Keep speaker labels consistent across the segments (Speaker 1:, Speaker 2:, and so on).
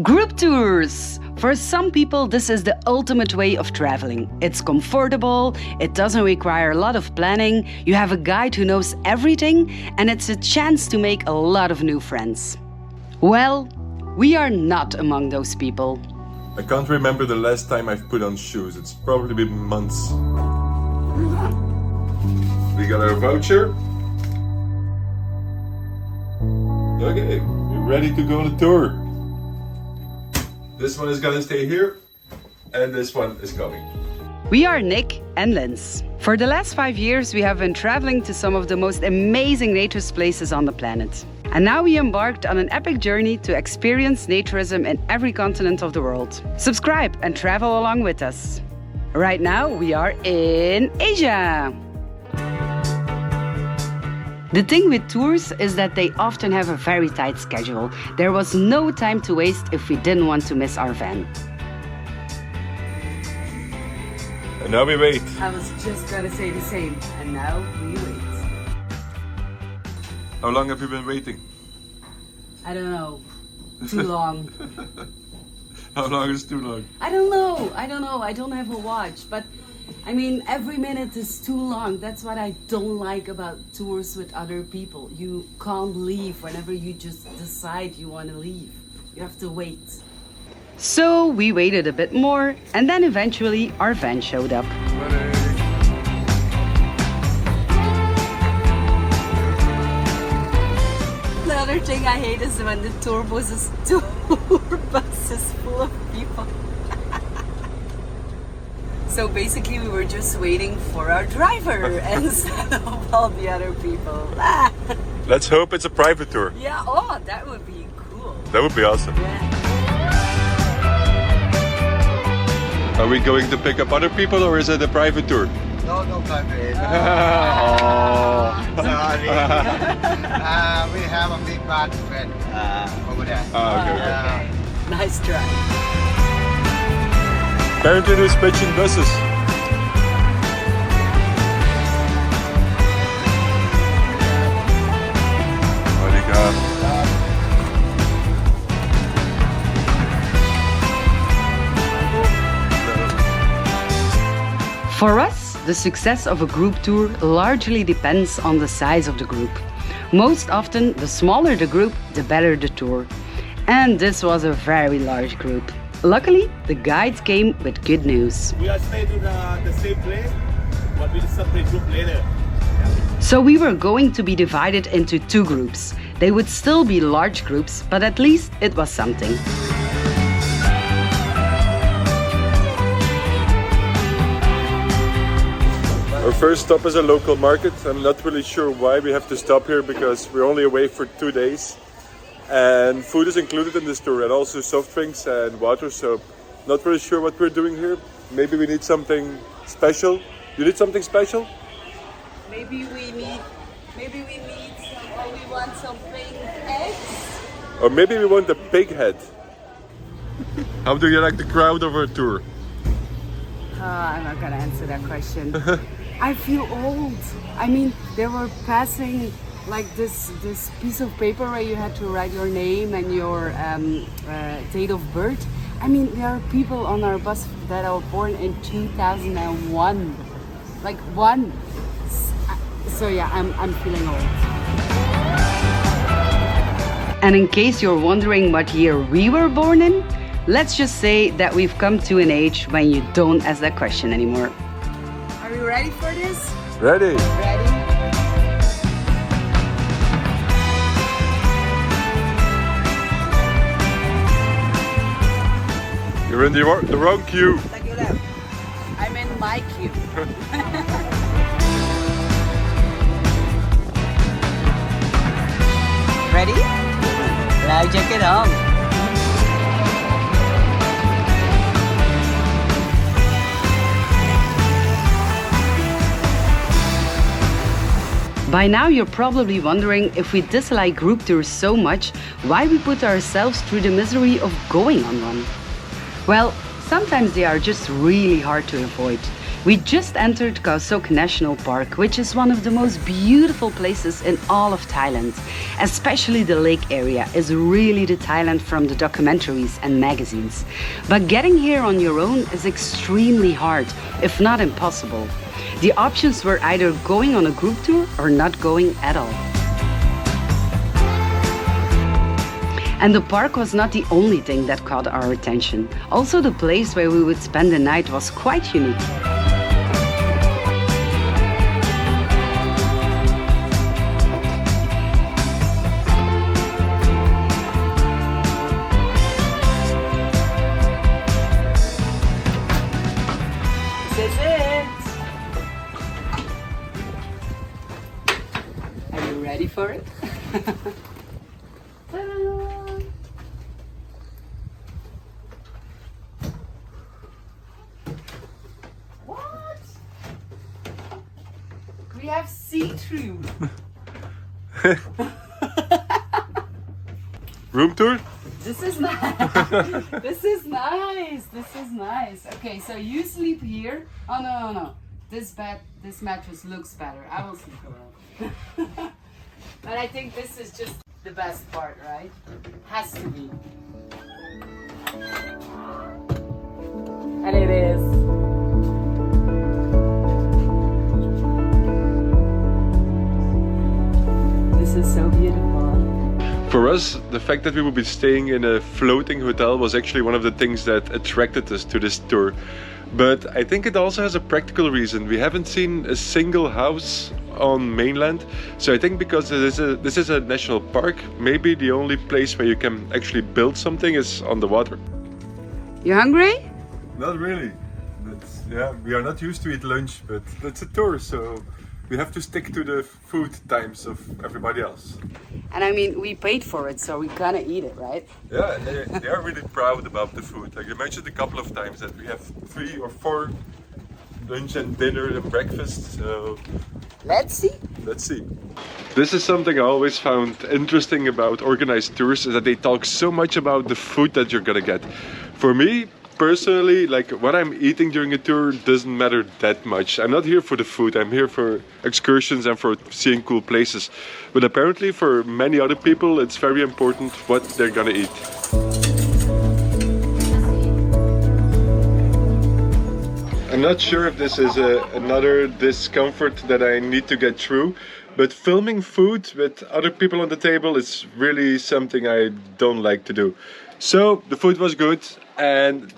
Speaker 1: Group tours! For some people, this is the ultimate way of traveling. It's comfortable, it doesn't require a lot of planning, you have a guide who knows everything, and it's a chance to make a lot of new friends. Well, we are not among those people.
Speaker 2: I can't remember the last time I've put on shoes. It's probably been months. We got our voucher. Okay, we're ready to go on a tour. This one is gonna stay here, and this one is coming.
Speaker 1: We are Nick and Linz. For the last 5 years, we have been traveling to some of the most amazing nature places on the planet. And now we embarked on an epic journey to experience naturism in every continent of the world. Subscribe and travel along with us. Right now, we are in Asia. The thing with tours is that they often have a very tight schedule. There was no time to waste if we didn't want to miss our van.
Speaker 2: And now we wait.
Speaker 1: I was just gonna say the same. And now we wait.
Speaker 2: How long have you been waiting?
Speaker 1: I don't know. Too long.
Speaker 2: How long is too long?
Speaker 1: I don't know. I don't have a watch. But I mean, every minute is too long. That's what I don't like about tours with other people. You can't leave whenever you just decide you want to leave. You have to wait. So we waited a bit more, and then eventually our van showed up. The other thing I hate is when the tour bus is full of people. So basically we were just waiting for our driver instead of all the other people.
Speaker 2: Let's hope it's a private tour.
Speaker 1: Yeah, oh, that would be cool.
Speaker 2: That would be awesome.
Speaker 1: Yeah.
Speaker 2: Are we going to pick up other people or is it a private tour?
Speaker 3: No private.
Speaker 2: Oh.
Speaker 3: Sorry. We have a big bad friend over there.
Speaker 2: Okay.
Speaker 1: Nice try.
Speaker 2: Apparently there's pitching buses. What do you got?
Speaker 1: For us, the success of a group tour largely depends on the size of the group. Most often, the smaller the group, the better the tour. And this was a very large group. Luckily, the guides came with good news.
Speaker 4: We are staying to the same place, but with a separate group later.
Speaker 1: So we were going to be divided into 2 groups. They would still be large groups, but at least it was something.
Speaker 2: Our first stop is a local market. I'm not really sure why we have to stop here because we're only away for 2 days. And food is included in this tour and also soft drinks and water, so not really sure what we're doing here. Maybe we need something special. You need something special?
Speaker 1: Maybe we want some pink eggs.
Speaker 2: Or maybe we want a pig head. How do you like the crowd of our tour?
Speaker 1: I'm not gonna answer that question. I feel old. I mean, they were passing like this piece of paper where you had to write your name and your date of birth. I mean, there are people on our bus that are born in 2001. Like one. So yeah, I'm feeling old. And in case you're wondering what year we were born in, let's just say that we've come to an age when you don't ask that question anymore. Are you ready for this?
Speaker 2: Ready?
Speaker 1: Ready?
Speaker 2: You're in the wrong queue.
Speaker 1: I'm in my queue. Ready? Now check it out. By now you're probably wondering if we dislike group tours so much, why we put ourselves through the misery of going on one. Well, sometimes they are just really hard to avoid. We just entered Khao Sok National Park, which is one of the most beautiful places in all of Thailand. Especially the lake area is really the Thailand from the documentaries and magazines. But getting here on your own is extremely hard, if not impossible. The options were either going on a group tour or not going at all. And the park was not the only thing that caught our attention. Also, the place where we would spend the night was quite unique. This is it! Are you ready for it? What? We have see-through.
Speaker 2: Room tour?
Speaker 1: This is nice. This is nice. This is nice. Okay, so you sleep here. Oh no. This mattress looks better. I will sleep around. But I think this is just the best part, right? Has to be. And it is. This is so beautiful.
Speaker 2: For us, the fact that we would be staying in a floating hotel was actually one of the things that attracted us to this tour. But I think it also has a practical reason. We haven't seen a single house on mainland. So I think because this is a national park, maybe the only place where you can actually build something is on the water.
Speaker 1: You hungry?
Speaker 2: Not really. But yeah, we are not used to eat lunch, but it's a tour, so we have to stick to the food times of everybody else.
Speaker 1: And I mean, we paid for it, so we gotta eat it, right?
Speaker 2: Yeah, and they are really proud about the food. Like you mentioned a couple of times that we have 3 or 4 lunch and dinner and breakfast, so
Speaker 1: Let's see.
Speaker 2: let's see. This is something I always found interesting about organized tours, is that they talk so much about the food that you're gonna get. For me, personally, like what I'm eating during a tour doesn't matter that much. I'm not here for the food, I'm here for excursions and for seeing cool places. But apparently for many other people, it's very important what they're gonna eat. I'm not sure if this is another discomfort that I need to get through, but filming food with other people on the table is really something I don't like to do. So the food was good, and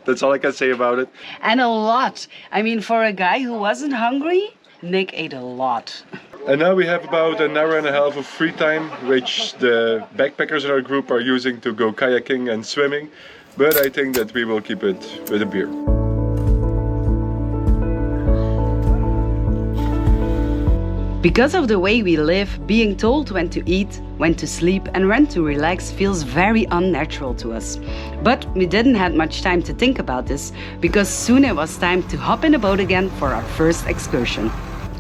Speaker 2: that's all I can say about it.
Speaker 1: And a lot. I mean, for a guy who wasn't hungry, Nick ate a lot.
Speaker 2: And now we have about an hour and a half of free time, which the backpackers in our group are using to go kayaking and swimming. But I think that we will keep it with a beer.
Speaker 1: Because of the way we live, being told when to eat, when to sleep and when to relax feels very unnatural to us. But we didn't have much time to think about this, because soon it was time to hop in a boat again for our first excursion.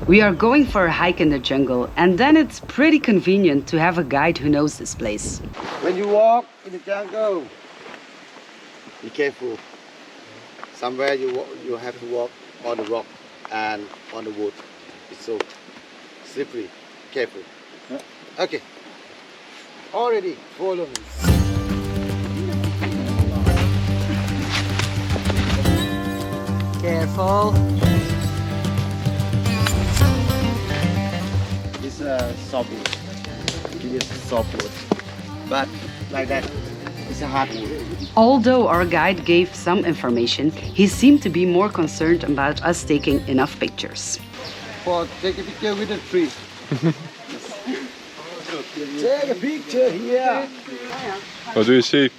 Speaker 1: We are going for a hike in the jungle, and then it's pretty convenient to have a guide who knows this place.
Speaker 3: When you walk in the jungle, be careful. Somewhere you have to walk on the rock and on the wood. It's so slippery. Careful.
Speaker 2: Yeah.
Speaker 3: Okay. Already follow me.
Speaker 1: Careful.
Speaker 3: It's a softwood. It is softwood. But like that, it's a hardwood.
Speaker 1: Although our guide gave some information, he seemed to be more concerned about us taking enough pictures.
Speaker 3: For take a picture with the tree. Take a picture here.
Speaker 2: What do you see?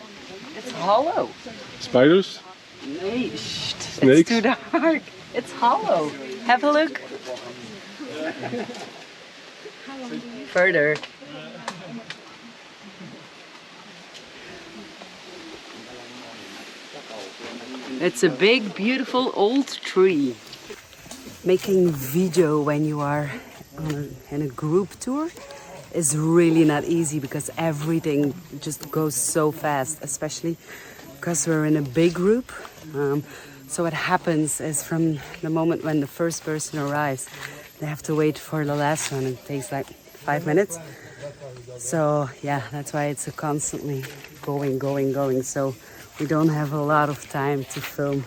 Speaker 1: It's hollow.
Speaker 2: Spiders?
Speaker 1: It's
Speaker 2: Snakes?
Speaker 1: too dark. It's hollow. Have a look. Further. It's a big, beautiful old tree. Making video when you are in a group tour is really not easy because everything just goes so fast, especially because we're in a big group. So what happens is from the moment when the first person arrives, they have to wait for the last one. It takes like 5 minutes. So yeah, that's why it's a constantly going. So we don't have a lot of time to film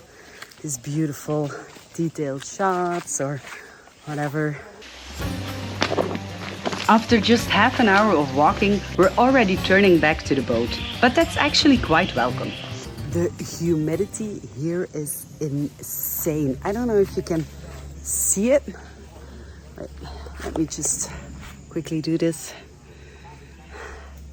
Speaker 1: these beautiful detailed shots or whatever. After just half an hour of walking, we're already turning back to the boat. But that's actually quite welcome. The humidity here is insane. I don't know if you can see it. Wait, let me just quickly do this.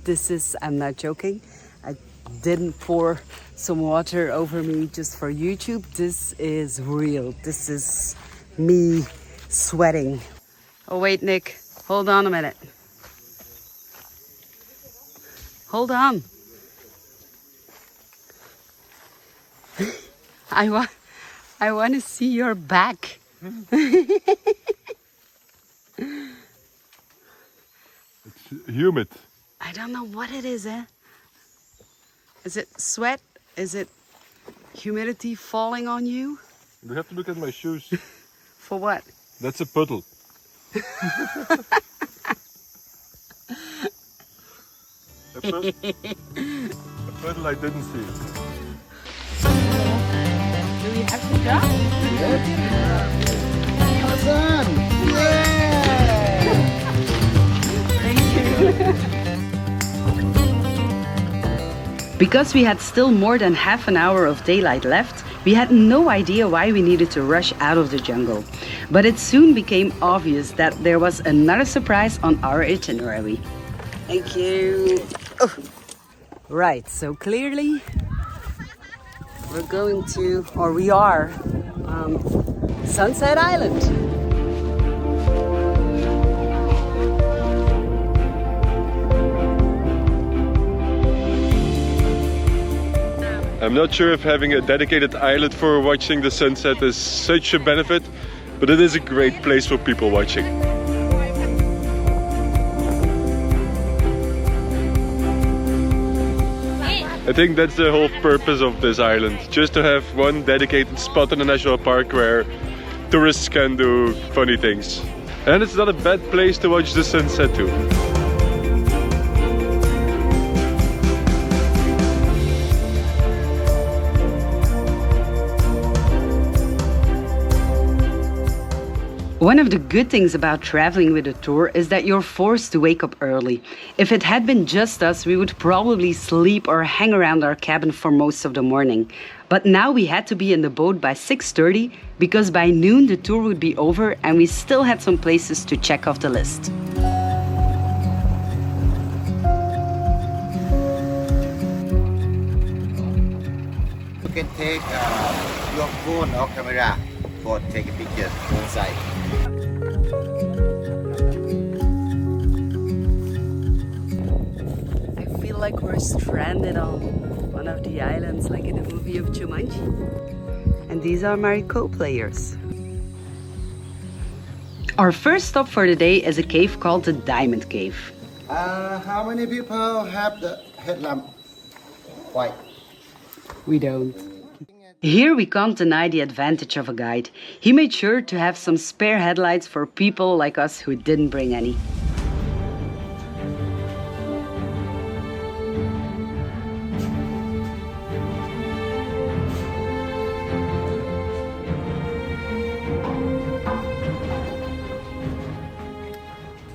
Speaker 1: This is, I'm not joking. I didn't pour some water over me just for YouTube. This is real. This is me sweating. Oh wait, Nick, hold on a minute. Hold on. I want to see your back.
Speaker 2: It's humid.
Speaker 1: I don't know what it is, eh? Is it sweat? Is it humidity falling on you?
Speaker 2: You have to look at my shoes.
Speaker 1: For what?
Speaker 2: That's a puddle. A puddle I didn't see.
Speaker 1: Do we have to jump?
Speaker 3: Awesome! Yeah!
Speaker 1: Thank you. Because we had still more than half an hour of daylight left, we had no idea why we needed to rush out of the jungle. But it soon became obvious that there was another surprise on our itinerary. Thank you. Oh. Right, so clearly we're going to, or we are, Sunset Island.
Speaker 2: I'm not sure if having a dedicated island for watching the sunset is such a benefit, but it is a great place for people watching. I think that's the whole purpose of this island, just to have one dedicated spot in the national park where tourists can do funny things. And it's not a bad place to watch the sunset too.
Speaker 1: One of the good things about traveling with a tour is that you're forced to wake up early. If it had been just us, we would probably sleep or hang around our cabin for most of the morning. But now we had to be in the boat by 6:30 because by noon the tour would be over and we still had some places to check off the list.
Speaker 3: You can take your phone or camera for taking pictures inside.
Speaker 1: I feel like we're stranded on one of the islands like in the movie of Jumanji. And these are my co-players. Our first stop for the day is a cave called the Diamond Cave.
Speaker 3: How many people have the headlamp white?
Speaker 1: We don't. Here we can't deny the advantage of a guide. He made sure to have some spare headlights for people like us who didn't bring any.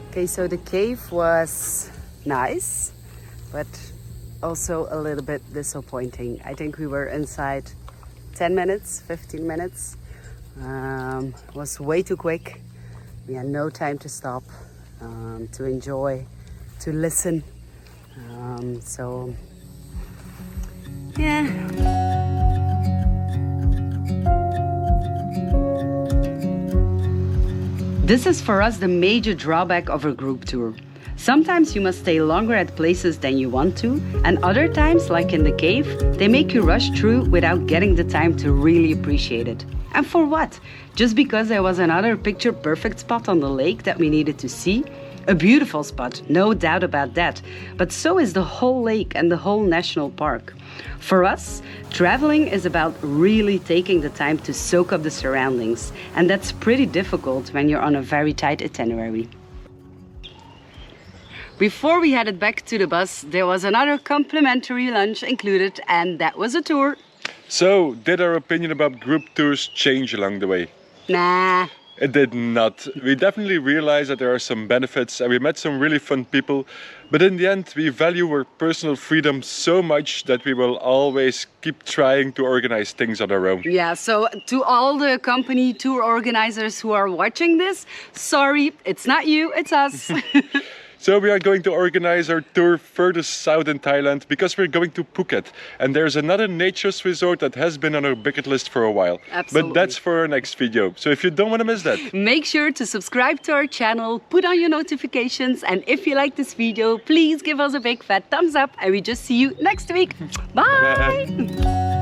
Speaker 1: Okay, so the cave was nice, but also a little bit disappointing. I think we were inside 10 minutes, 15 minutes. It was way too quick. We had no time to stop, to enjoy, to listen. So, yeah. This is for us the major drawback of a group tour. Sometimes you must stay longer at places than you want to, and other times, like in the cave, they make you rush through without getting the time to really appreciate it. And for what? Just because there was another picture-perfect spot on the lake that we needed to see? A beautiful spot, no doubt about that. But so is the whole lake and the whole national park. For us, traveling is about really taking the time to soak up the surroundings. And that's pretty difficult when you're on a very tight itinerary. Before we headed back to the bus, there was another complimentary lunch included, and that was a tour.
Speaker 2: So, did our opinion about group tours change along the way?
Speaker 1: Nah.
Speaker 2: It did not. We definitely realized that there are some benefits and we met some really fun people. But in the end, we value our personal freedom so much that we will always keep trying to organize things on our own.
Speaker 1: Yeah, so to all the company tour organizers who are watching this, sorry, it's not you, it's us.
Speaker 2: So we are going to organize our tour further south in Thailand because we're going to Phuket. And there's another nature's resort that has been on our bucket list for a while.
Speaker 1: Absolutely.
Speaker 2: But that's for our next video. So if you don't want to miss that.
Speaker 1: Make sure to subscribe to our channel, put on your notifications, and if you like this video, please give us a big fat thumbs up, and we just see you next week. Bye!
Speaker 2: Bye.